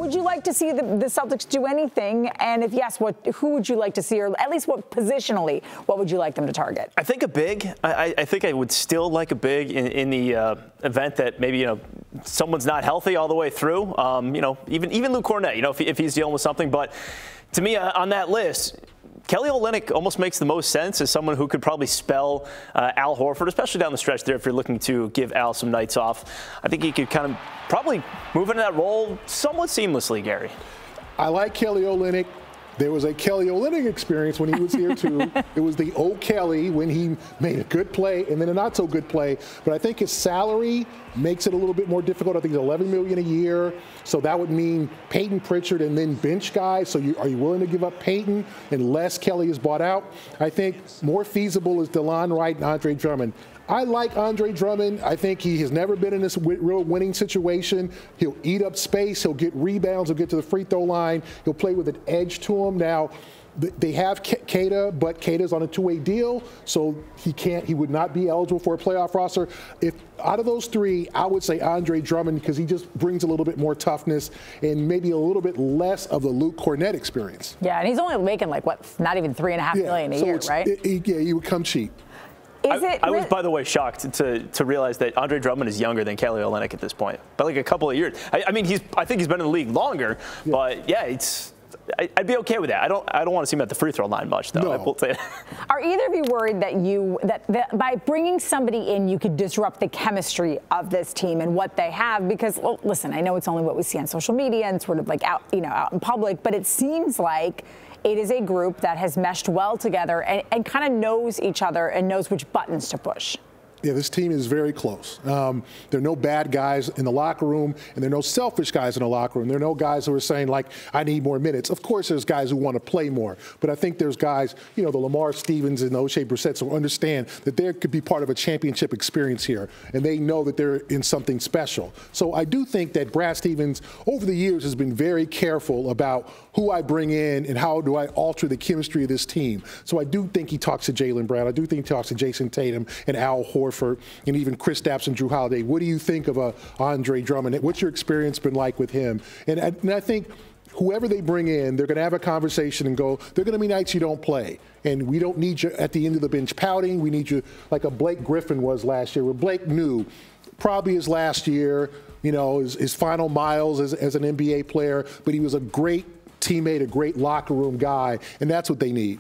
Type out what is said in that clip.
would you like to see the Celtics do anything? And if yes, who would you like to see, or at least positionally, what would you like them to target? I think a big. I think I would still like a big in the event that maybe someone's not healthy all the way through. Even Luke Cornett, if he's dealing with something. But to me, on that list, Kelly Olynyk almost makes the most sense as someone who could probably spell Al Horford, especially down the stretch there if you're looking to give Al some nights off. I think he could kind of probably move into that role somewhat seamlessly, Gary. I like Kelly Olynyk. There was a Kelly Olynyk experience when he was here, too. It was the old Kelly when he made a good play and then a not-so-good play. But I think his salary makes it a little bit more difficult. I think it's $11 million a year. So that would mean Peyton Pritchard and then bench guys. So are you willing to give up Peyton unless Kelly is bought out? I think more feasible is DeLon Wright and Andre Drummond. I like Andre Drummond. I think he has never been in this real winning situation. He'll eat up space. He'll get rebounds. He'll get to the free throw line. He'll play with an edge to him. Now, they have Kata, but Kata's on a two-way deal, so he would not be eligible for a playoff roster. If out of those three, I would say Andre Drummond because he just brings a little bit more toughness and maybe a little bit less of the Luke Cornett experience. Yeah, and he's only making not even $3.5 million a year, right? He would come cheap. I was, by the way, shocked to realize that Andre Drummond is younger than Kelly Olynyk at this point, by like a couple of years. I think he's been in the league longer, but yeah, I'd be okay with that. I don't want to see him at the free throw line much, though. No. I will say. Are either of you worried that by bringing somebody in, you could disrupt the chemistry of this team and what they have? Because, well, listen, I know it's only what we see on social media and sort of like out in public, but it seems like it is a group that has meshed well together and kind of knows each other and knows which buttons to push. Yeah, this team is very close. There are no bad guys in the locker room, and there are no selfish guys in the locker room. There are no guys who are saying, like, I need more minutes. Of course, there's guys who want to play more. But I think there's guys, the Lamar Stevens and the O'Shea Brissetts who understand that they could be part of a championship experience here, and they know that they're in something special. So I do think that Brad Stevens, over the years, has been very careful about who I bring in and how do I alter the chemistry of this team. So I do think he talks to Jaylen Brown. I do think he talks to Jason Tatum and Al Horford and even Kristaps and Drew Holiday. What do you think of Andre Drummond? What's your experience been like with him? And I think whoever they bring in, they're going to have a conversation and go, there are going to be nights you don't play. And we don't need you at the end of the bench pouting. We need you like a Blake Griffin was last year, where Blake knew probably his last year, his final miles as an NBA player, but he was a great teammate, a great locker room guy, and that's what they need.